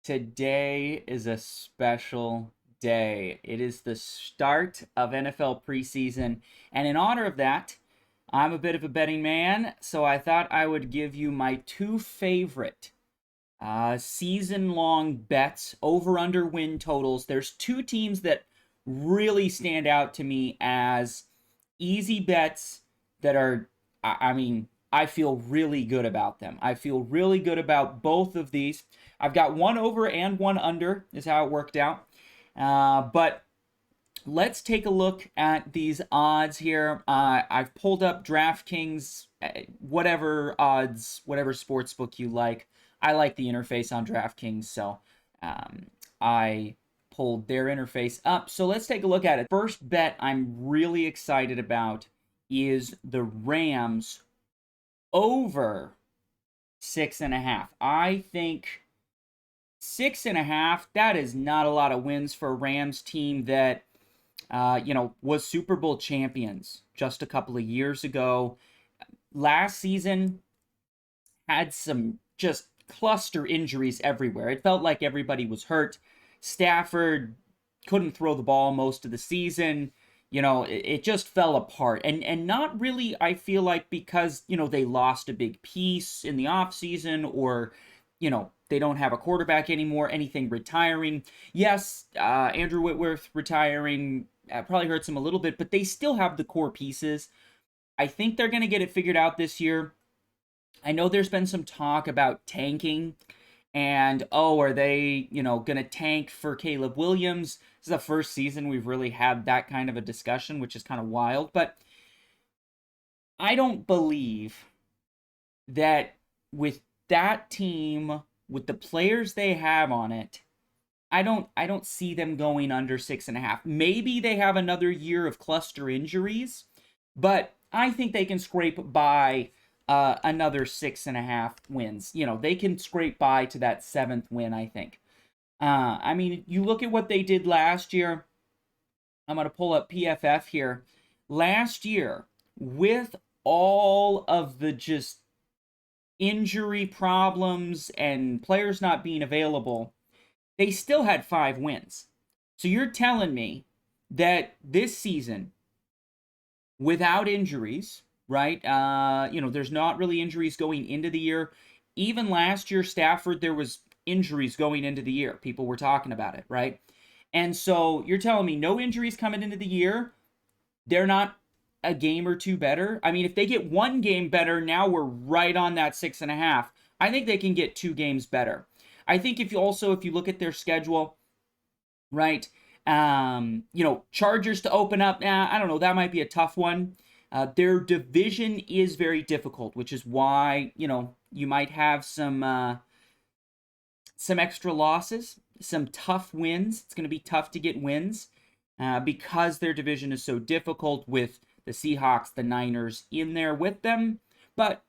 Today is a special day. It is the start of NFL preseason, and in honor of that, I'm a bit of a betting man, so I thought I would give you my two favorite season long bets over under win totals. There's two teams that really stand out to me as easy bets that are, I feel really good about them. I feel really good about both of these. I've got one over and one under, is how it worked out. But let's take a look at these odds here. I've pulled up DraftKings, whatever odds, whatever sports book you like. I like the interface on DraftKings, so I pulled their interface up. So let's take a look at it. First bet I'm really excited about is the Rams over 6.5. I think 6.5, that is not a lot of wins for a Rams team that was Super Bowl champions just a couple of years ago. Last season had some just cluster injuries everywhere. It felt like everybody was hurt. Stafford couldn't throw the ball most of the season. It just fell apart. And not really, I feel like, because, they lost a big piece in the offseason or, they don't have a quarterback anymore, anything retiring. Yes, Andrew Whitworth retiring probably hurts them a little bit, but they still have the core pieces. I think they're going to get it figured out this year. I know there's been some talk about tanking and, are they, going to tank for Caleb Williams? This is the first season we've really had that kind of a discussion, which is kind of wild. But I don't believe that with that team, with the players they have on it, I don't see them going under 6.5. Maybe they have another year of cluster injuries, but I think they can scrape by another 6.5 wins. They can scrape by to that seventh win, I think. You look at what they did last year. I'm going to pull up PFF here. Last year, with all of the just injury problems and players not being available, they still had 5 wins. So you're telling me that this season, without injuries, right? There's not really injuries going into the year. Even last year, Stafford, there was injuries going into the year. People were talking about it, right? And so you're telling me no injuries coming into the year. They're not a game or two better. I mean, if they get one game better, now we're right on that 6.5. I think they can get 2 games better. I think if you look at their schedule, right? Chargers to open up. I don't know. That might be a tough one. Their division is very difficult, which is why, you might have some extra losses, some tough wins. It's going to be tough to get wins because their division is so difficult with the Seahawks, the Niners in there with them. But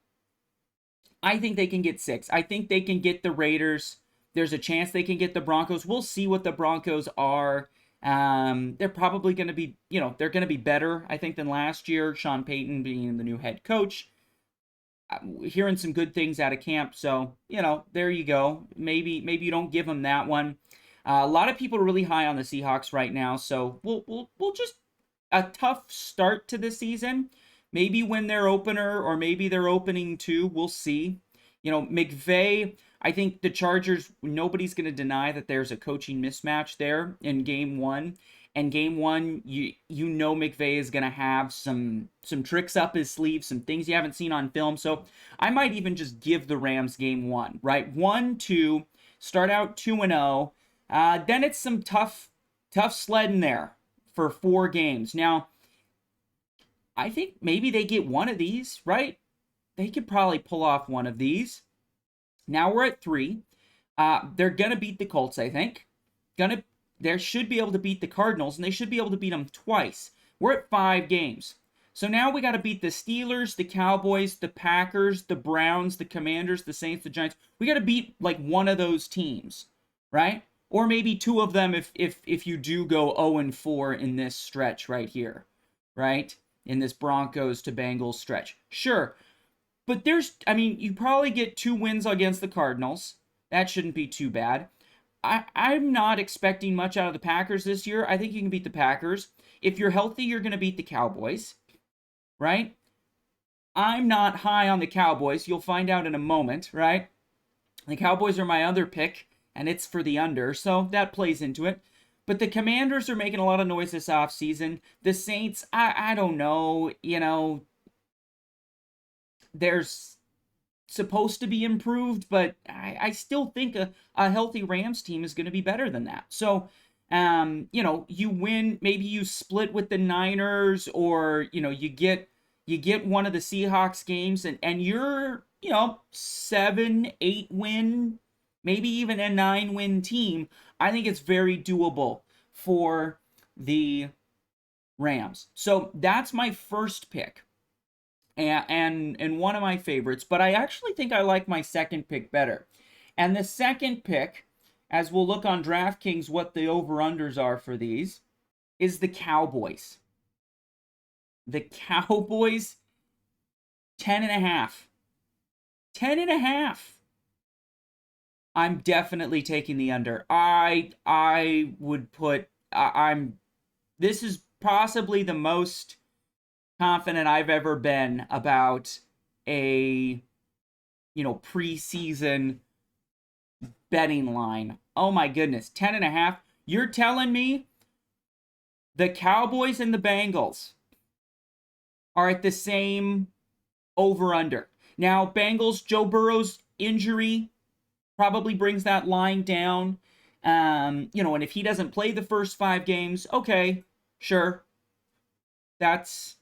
I think they can get 6. I think they can get the Raiders. There's a chance they can get the Broncos. We'll see what the Broncos are. They're probably going to be, they're going to be better, I think, than last year. Sean Payton being the new head coach. Hearing some good things out of camp. So, there you go. Maybe you don't give them that one. A lot of people are really high on the Seahawks right now. So we'll just a tough start to the season. Maybe win their opener or maybe their opening 2. We'll see. McVay, I think the Chargers, nobody's going to deny that there's a coaching mismatch there in game 1. And game 1, McVay is going to have some tricks up his sleeve, some things you haven't seen on film. So I might even just give the Rams game 1, right? 1-2, start out 2-0. Then it's some tough sledding there for 4 games. Now, I think maybe they get one of these, right? They could probably pull off one of these. Now we're at 3. They're going to beat the Colts, I think. They should be able to beat the Cardinals, and they should be able to beat them twice. We're at 5 games. So now we got to beat the Steelers, the Cowboys, the Packers, the Browns, the Commanders, the Saints, the Giants. We got to beat like one of those teams, right? Or maybe 2 of them if you do go 0-4 in this stretch right here, right? In this Broncos to Bengals stretch. Sure. But you probably get 2 wins against the Cardinals. That shouldn't be too bad. I'm not expecting much out of the Packers this year. I think you can beat the Packers. If you're healthy, you're going to beat the Cowboys, right? I'm not high on the Cowboys. You'll find out in a moment, right? The Cowboys are my other pick, and it's for the under, so that plays into it. But the Commanders are making a lot of noise this offseason. The Saints, I don't know. There's supposed to be improved, but I still think a healthy Rams team is going to be better than that. So, you win, maybe you split with the Niners, or you get one of the Seahawks games, and you're 7-8 win, maybe even a 9 win team. I think it's very doable for the Rams. So that's my first pick and one of my favorites, but I actually think I like my second pick better. And the second pick, as we'll look on DraftKings what the over-unders are for these, is the Cowboys. The Cowboys, 10.5. 10.5. I'm definitely taking the under. I would put, this is possibly the most confident I've ever been about a preseason betting line. Oh my goodness, 10.5. You're telling me the Cowboys and the Bengals are at the same over under. Now, Bengals, Joe Burrow's injury probably brings that line down. And if he doesn't play the first 5 games, okay, sure. That's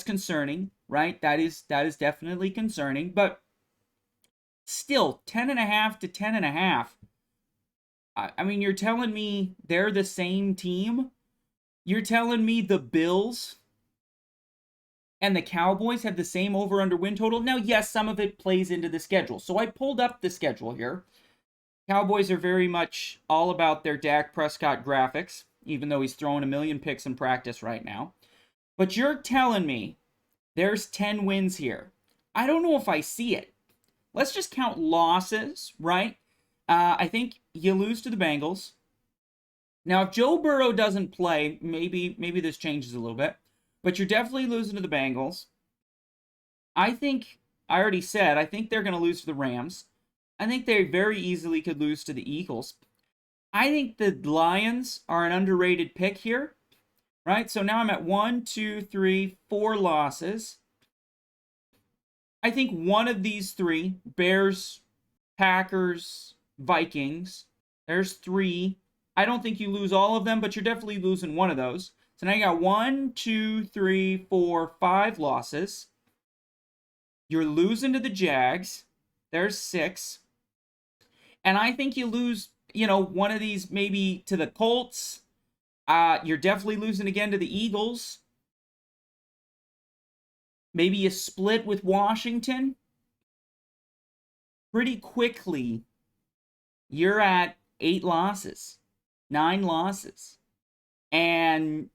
concerning, right? That is definitely concerning, but still, 10.5 to 10.5. I mean, you're telling me they're the same team? You're telling me the Bills and the Cowboys have the same over-under win total? Now, yes, some of it plays into the schedule. So I pulled up the schedule here. Cowboys are very much all about their Dak Prescott graphics, even though he's throwing a million picks in practice right now. But you're telling me there's 10 wins here. I don't know if I see it. Let's just count losses, right? I think you lose to the Bengals. Now, if Joe Burrow doesn't play, maybe this changes a little bit. But you're definitely losing to the Bengals. I think, I already said, I think they're going to lose to the Rams. I think they very easily could lose to the Eagles. I think the Lions are an underrated pick here, right? So now I'm at 1, 2, 3, 4 losses. I think one of these 3, Bears, Packers, Vikings, there's 3. I don't think you lose all of them, but you're definitely losing one of those. So now you got 1, 2, 3, 4, 5 losses. You're losing to the Jags. There's 6. And I think you lose, one of these maybe to the Colts. You're definitely losing again to the Eagles. Maybe you split with Washington. Pretty quickly, you're at 8 losses, 9 losses. And,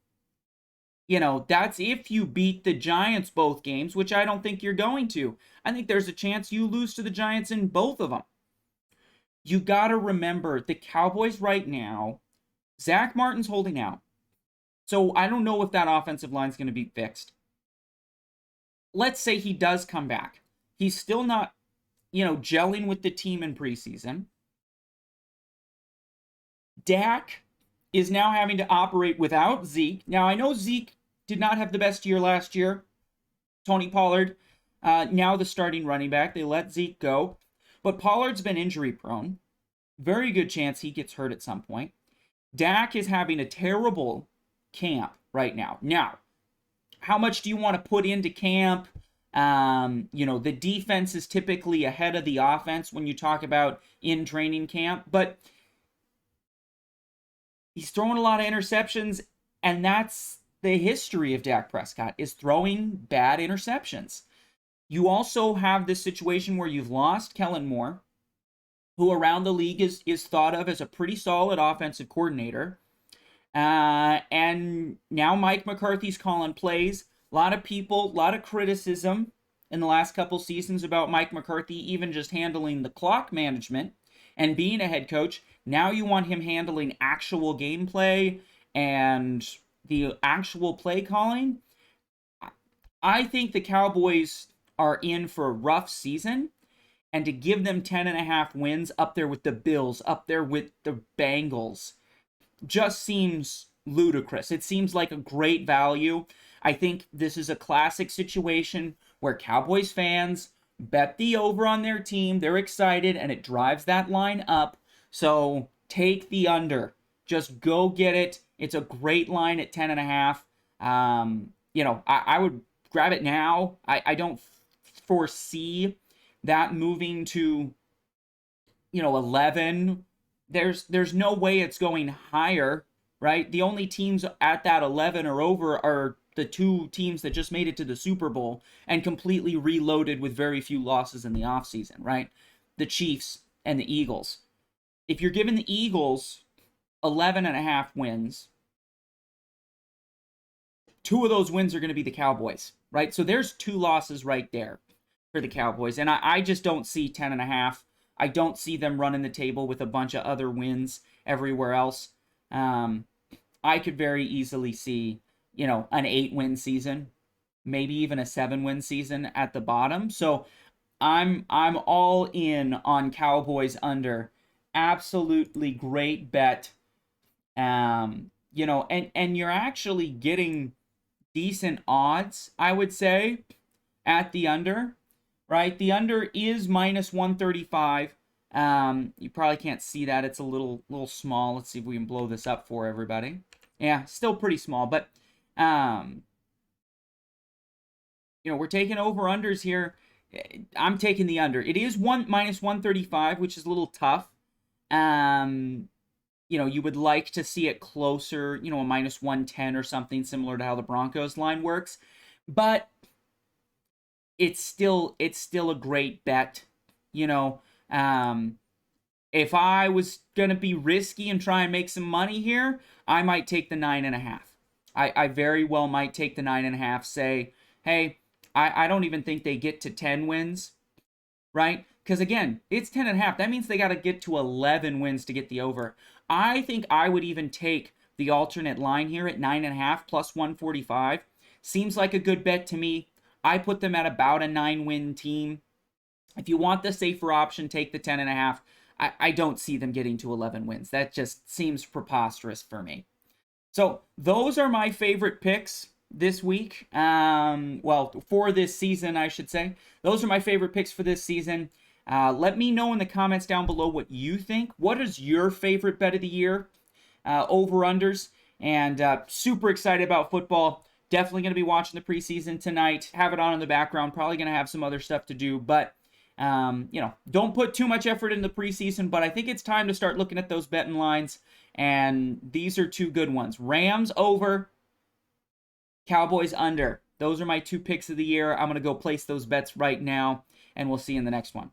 that's if you beat the Giants both games, which I don't think you're going to. I think there's a chance you lose to the Giants in both of them. You got to remember, the Cowboys right now, Zach Martin's holding out. So I don't know if that offensive line's going to be fixed. Let's say he does come back. He's still not, gelling with the team in preseason. Dak is now having to operate without Zeke. Now, I know Zeke did not have the best year last year. Tony Pollard, now the starting running back. They let Zeke go. But Pollard's been injury prone. Very good chance he gets hurt at some point. Dak is having a terrible camp right now. Now, how much do you want to put into camp? The defense is typically ahead of the offense when you talk about in training camp. But he's throwing a lot of interceptions, and that's the history of Dak Prescott, is throwing bad interceptions. You also have this situation where you've lost Kellen Moore, who around the league is thought of as a pretty solid offensive coordinator. And now Mike McCarthy's calling plays. A lot of people, a lot of criticism in the last couple seasons about Mike McCarthy even just handling the clock management and being a head coach. Now you want him handling actual gameplay and the actual play calling. I think the Cowboys are in for a rough season, and to give them 10.5 wins up there with the Bills, up there with the Bengals, just seems ludicrous. It seems like a great value. I think this is a classic situation where Cowboys fans bet the over on their team. They're excited and it drives that line up. So take the under. Just go get it. It's a great line at 10.5. I would grab it now. I don't foresee that moving to 11. There's no way it's going higher, right? The only teams at that 11 or over are the two teams that just made it to the Super Bowl and completely reloaded with very few losses in the offseason, right? The Chiefs and the Eagles. If you're giving the Eagles 11.5 wins, two of those wins are going to be the Cowboys, right? So there's two losses right there for the Cowboys. And I just don't see 10.5. I don't see them running the table with a bunch of other wins everywhere else. I could very easily see, an 8-win season, maybe even a 7-win season at the bottom. So I'm all in on Cowboys under. Absolutely great bet. And you're actually getting decent odds, I would say, at the under, right? The under is minus 135. You probably can't see that. It's a little small. Let's see if we can blow this up for everybody. Yeah, still pretty small, but we're taking over-unders here. I'm taking the under. It is minus 135, which is a little tough. You would like to see it closer, a minus 110 or something similar to how the Broncos line works. But it's still a great bet. If I was going to be risky and try and make some money here, I might take the 9.5. I very well might take the 9.5, say, hey, I don't even think they get to 10 wins, right? Because again, it's 10.5. That means they got to get to 11 wins to get the over. I think I would even take the alternate line here at 9.5 plus 145. Seems like a good bet to me. I put them at about a 9-win team. If you want the safer option, take the 10.5. I don't see them getting to 11 wins. That just seems preposterous for me. So those are my favorite picks this week. For this season, I should say. Those are my favorite picks for this season. Let me know in the comments down below what you think. What is your favorite bet of the year? Over-unders. And super excited about football. Definitely going to be watching the preseason tonight. Have it on in the background. Probably going to have some other stuff to do. But, don't put too much effort in the preseason. But I think it's time to start looking at those betting lines. And these are two good ones. Rams over, Cowboys under. Those are my two picks of the year. I'm going to go place those bets right now. And we'll see you in the next one.